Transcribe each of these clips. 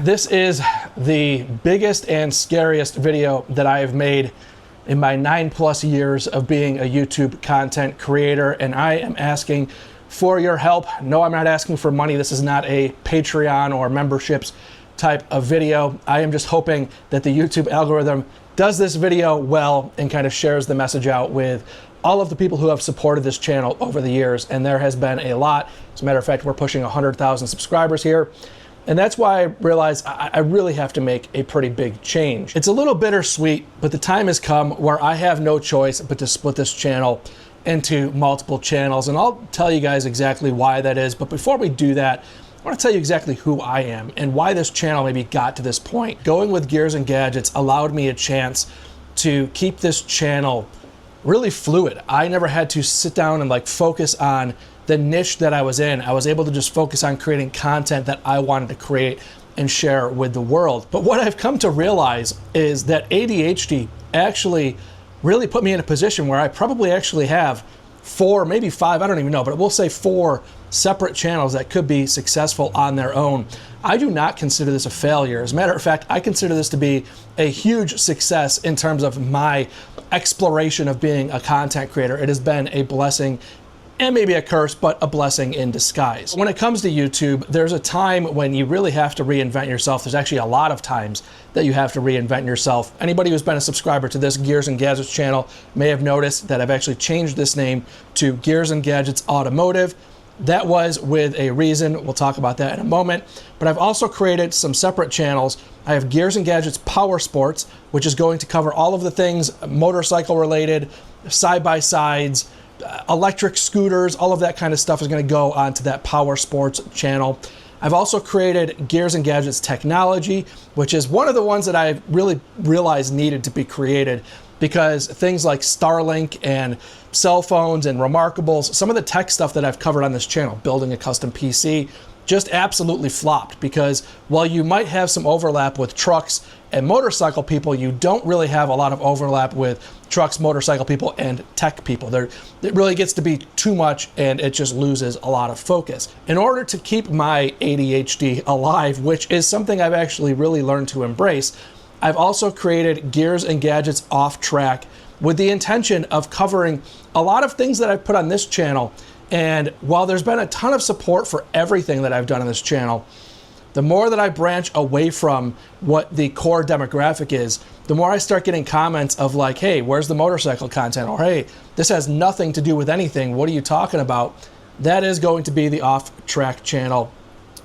This is the biggest and scariest video that I have made in my 9+ years of being a YouTube content creator, and I am asking for your help. No, I'm not asking for money. This is not a Patreon or memberships type of video. I am just hoping that the YouTube algorithm does this video well and kind of shares the message out with all of the people who have supported this channel over the years, and there has been a lot. As a matter of fact, we're pushing 100,000 subscribers here. And that's why I realized I really have to make a pretty big change. It's a little bittersweet, but the time has come where I have no choice but to split this channel into multiple channels. And I'll tell you guys exactly why that is. But before we do that, I want to tell you exactly who I am and why this channel maybe got to this point. Going with Gears and Gadgets allowed me a chance to keep this channel really fluid. I never had to sit down and focus on the niche that I was in. I was able to just focus on creating content that I wanted to create and share with the world. But what I've come to realize is that ADHD actually really put me in a position where I probably actually have 4, maybe 5, I don't even know, but we'll say 4 separate channels that could be successful on their own. I do not consider this a failure. As a matter of fact, I consider this to be a huge success in terms of my exploration of being a content creator. It has been a blessing and maybe a curse, but a blessing in disguise. When it comes to YouTube, there's a time when you really have to reinvent yourself. There's actually a lot of times that you have to reinvent yourself. Anybody who's been a subscriber to this Gears and Gadgets channel may have noticed that I've actually changed this name to Gears and Gadgets Automotive. That was with a reason. We'll talk about that in a moment. But I've also created some separate channels. I have Gears and Gadgets Powersports, which is going to cover all of the things motorcycle related, side-by-sides, electric scooters, all of that kind of stuff is going to go onto that Powersports channel. I've also created Gears and Gadgets Technology, which is one of the ones that I really realized needed to be created because things like Starlink and cell phones and Remarkables, some of the tech stuff that I've covered on this channel, building a custom PC, just absolutely flopped because while you might have some overlap with trucks and motorcycle people, you don't really have a lot of overlap with trucks, motorcycle people, and tech people. It really gets to be too much and it just loses a lot of focus. In order to keep my ADHD alive, which is something I've actually really learned to embrace, I've also created Gears and Gadgets Off Track with the intention of covering a lot of things that I've put on this channel. And while there's been a ton of support for everything that I've done on this channel, the more that I branch away from what the core demographic is, the more I start getting comments of like, hey, where's the motorcycle content? Or hey, this has nothing to do with anything. What are you talking about? That is going to be the Off Track channel.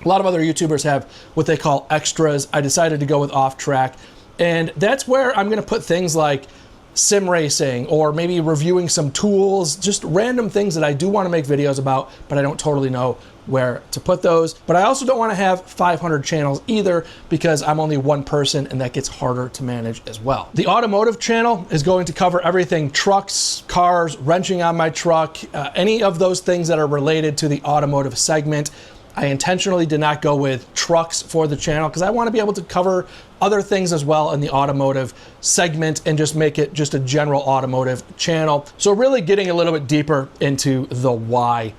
A lot of other YouTubers have what they call extras. I decided to go with Off Track. And that's where I'm going to put things like sim racing or maybe reviewing some tools, just random things that I do want to make videos about, but I don't totally know where to put those. But I also don't want to have 500 channels either because I'm only one person and that gets harder to manage as well. The Automotive channel is going to cover everything trucks, cars, wrenching on my truck, any of those things that are related to the automotive segment. I intentionally did not go with trucks for the channel because I want to be able to cover other things as well in the automotive segment and just make it just a general automotive channel. So really getting a little bit deeper into the why.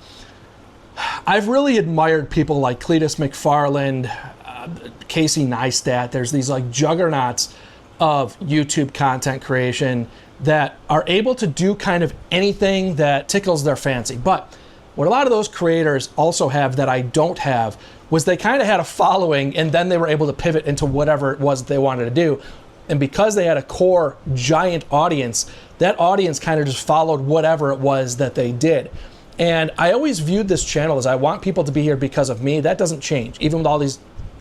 I've really admired people like Cletus McFarland, Casey Neistat. There's these juggernauts of YouTube content creation that are able to do kind of anything that tickles their fancy. But what a lot of those creators also have that I don't have was they kind of had a following and then they were able to pivot into whatever it was that they wanted to do. And because they had a core giant audience, that audience kind of just followed whatever it was that they did. And I always viewed this channel as I want people to be here because of me. That doesn't change. Even with all these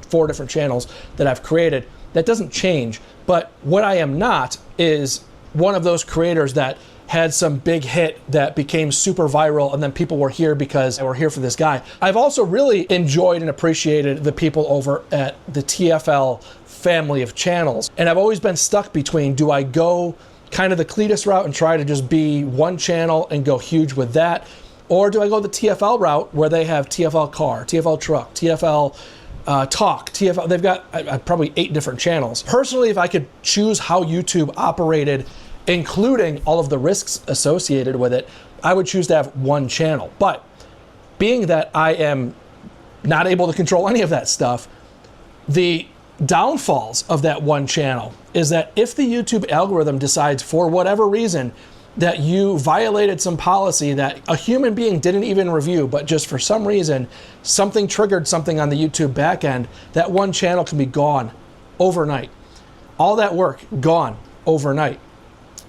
4 different channels that I've created, that doesn't change. But what I am not is one of those creators that had some big hit that became super viral and then people were here because they were here for this guy. I've also really enjoyed and appreciated the people over at the TFL family of channels. And I've always been stuck between, do I go kind of the Cletus route and try to just be one channel and go huge with that? Or do I go the TFL route where they have TFL car, TFL truck, TFL talk, TFL, they've got probably 8 different channels. Personally, if I could choose how YouTube operated, including all of the risks associated with it, I would choose to have one channel. But being that I am not able to control any of that stuff, the downfalls of that one channel is that if the YouTube algorithm decides for whatever reason that you violated some policy that a human being didn't even review, but just for some reason, something triggered something on the YouTube backend, that one channel can be gone overnight. All that work gone overnight.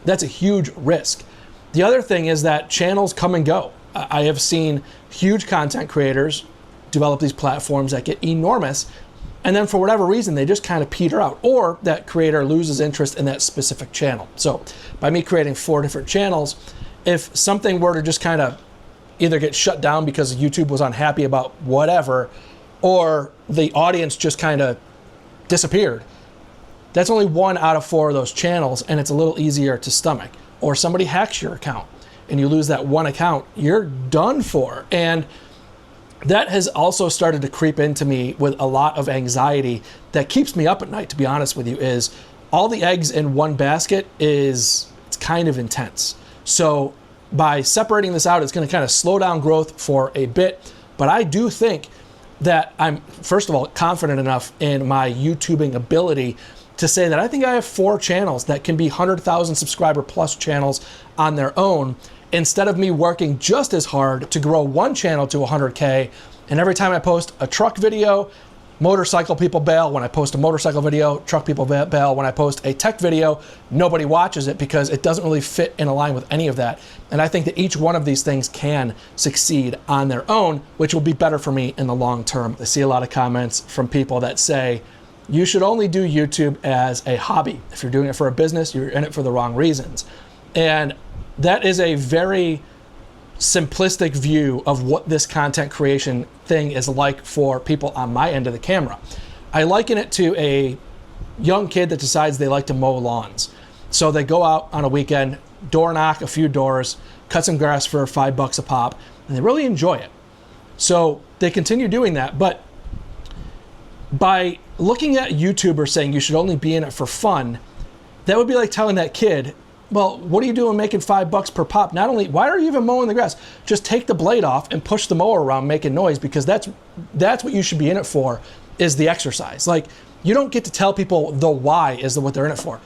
That's a huge risk. The other thing is that channels come and go. I have seen huge content creators develop these platforms that get enormous, and then for whatever reason, they just kind of peter out, or that creator loses interest in that specific channel. So by me creating 4 different channels, if something were to just kind of either get shut down because YouTube was unhappy about whatever, or the audience just kind of disappeared, that's only 1 out of 4 of those channels, and it's a little easier to stomach. Or somebody hacks your account and you lose that one account, you're done for. And that has also started to creep into me with a lot of anxiety that keeps me up at night, to be honest with you, is all the eggs in one basket it's kind of intense. So by separating this out, it's going to kind of slow down growth for a bit. But I do think that I'm, first of all, confident enough in my YouTubing ability to say that I think I have 4 channels that can be 100,000 subscriber plus channels on their own, instead of me working just as hard to grow one channel to 100K. And every time I post a truck video, motorcycle people bail. When I post a motorcycle video, truck people bail. When I post a tech video, nobody watches it because it doesn't really fit in line with any of that. And I think that each one of these things can succeed on their own, which will be better for me in the long term. I see a lot of comments from people that say, you should only do YouTube as a hobby. If you're doing it for a business, you're in it for the wrong reasons. And that is a very simplistic view of what this content creation thing is like for people on my end of the camera. I liken it to a young kid that decides they like to mow lawns. So they go out on a weekend, door knock a few doors, cut some grass for $5 a pop, and they really enjoy it. So they continue doing that, but by looking at YouTubers saying you should only be in it for fun, that would be like telling that kid, well, what are you doing making $5 per pop? Not only, why are you even mowing the grass? Just take the blade off and push the mower around making noise, because that's what you should be in it for, is the exercise. Like, you don't get to tell people the why is what they're in it for.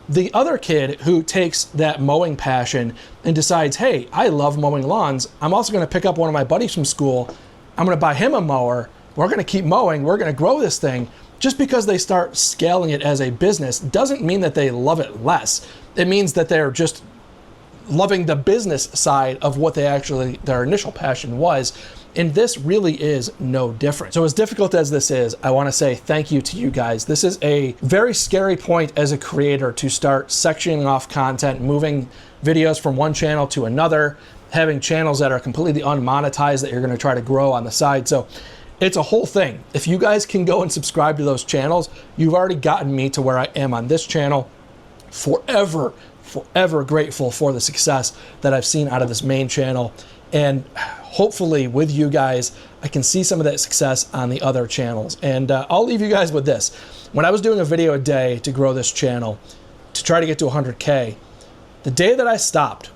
The other kid who takes that mowing passion and decides, hey, I love mowing lawns. I'm also going to pick up one of my buddies from school. I'm going to buy him a mower. We're going to keep mowing. We're going to grow this thing. Just because they start scaling it as a business doesn't mean that they love it less. It means that they're just loving the business side of what their initial passion was. And this really is no different. So as difficult as this is, I want to say thank you to you guys. This is a very scary point as a creator to start sectioning off content, moving videos from one channel to another, having channels that are completely unmonetized that you're going to try to grow on the side. So it's a whole thing. If you guys can go and subscribe to those channels, you've already gotten me to where I am on this channel. Forever grateful for the success that I've seen out of this main channel. And hopefully with you guys, I can see some of that success on the other channels. And I'll leave you guys with this. When I was doing a video a day to grow this channel, to try to get to 100K, the day that I stopped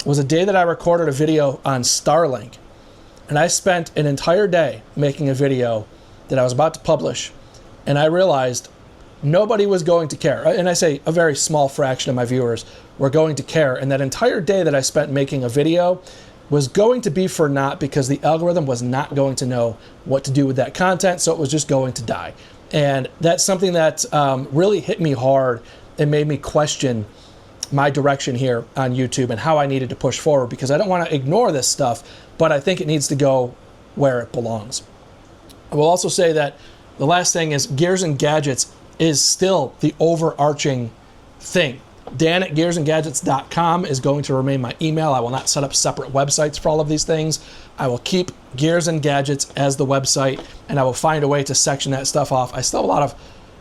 was a day that I recorded a video on Starlink. And I spent an entire day making a video that I was about to publish, and I realized nobody was going to care. And I say a very small fraction of my viewers were going to care. And that entire day that I spent making a video was going to be for naught, because the algorithm was not going to know what to do with that content, so it was just going to die. And that's something that really hit me hard and made me question my direction here on YouTube and how I needed to push forward, because I don't want to ignore this stuff, but I think it needs to go where it belongs. I will also say that the last thing is Gears and Gadgets is still the overarching thing. Dan@gearsandgadgets.com is going to remain my email. I will not set up separate websites for all of these things. I will keep Gears and Gadgets as the website, and I will find a way to section that stuff off. I still have a lot of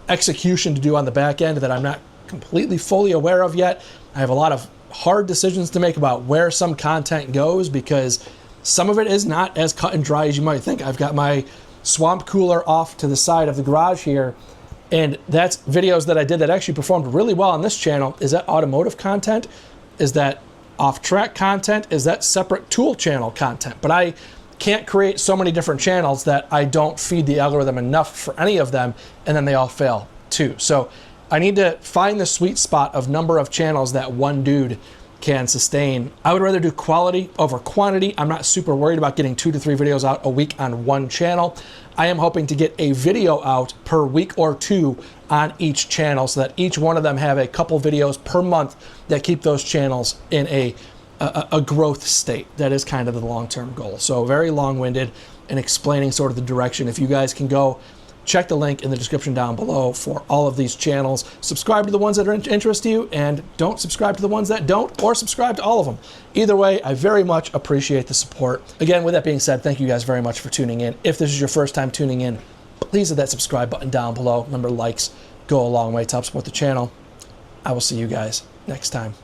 execution to do on the back end that I'm not completely fully aware of yet. I have a lot of hard decisions to make about where some content goes, because some of it is not as cut and dry as you might think. I've got my swamp cooler off to the side of the garage here, and that's videos that I did that actually performed really well on this channel. Is that automotive content? Is that off-track content? Is that separate tool channel content? But I can't create so many different channels that I don't feed the algorithm enough for any of them, and then they all fail too. So I need to find the sweet spot of number of channels that one dude can sustain. I would rather do quality over quantity. I'm not super worried about getting 2 to 3 videos out a week on one channel. I am hoping to get a video out per week or 2 on each channel so that each one of them have a couple videos per month that keep those channels in a growth state. That is kind of the long-term goal. So very long-winded in explaining sort of the direction. If you guys can go check the link in the description down below for all of these channels. Subscribe to the ones that are interest you, and don't subscribe to the ones that don't, or subscribe to all of them. Either way, I very much appreciate the support. Again, with that being said, thank you guys very much for tuning in. If this is your first time tuning in, please hit that subscribe button down below. Remember, likes go a long way to help support the channel. I will see you guys next time.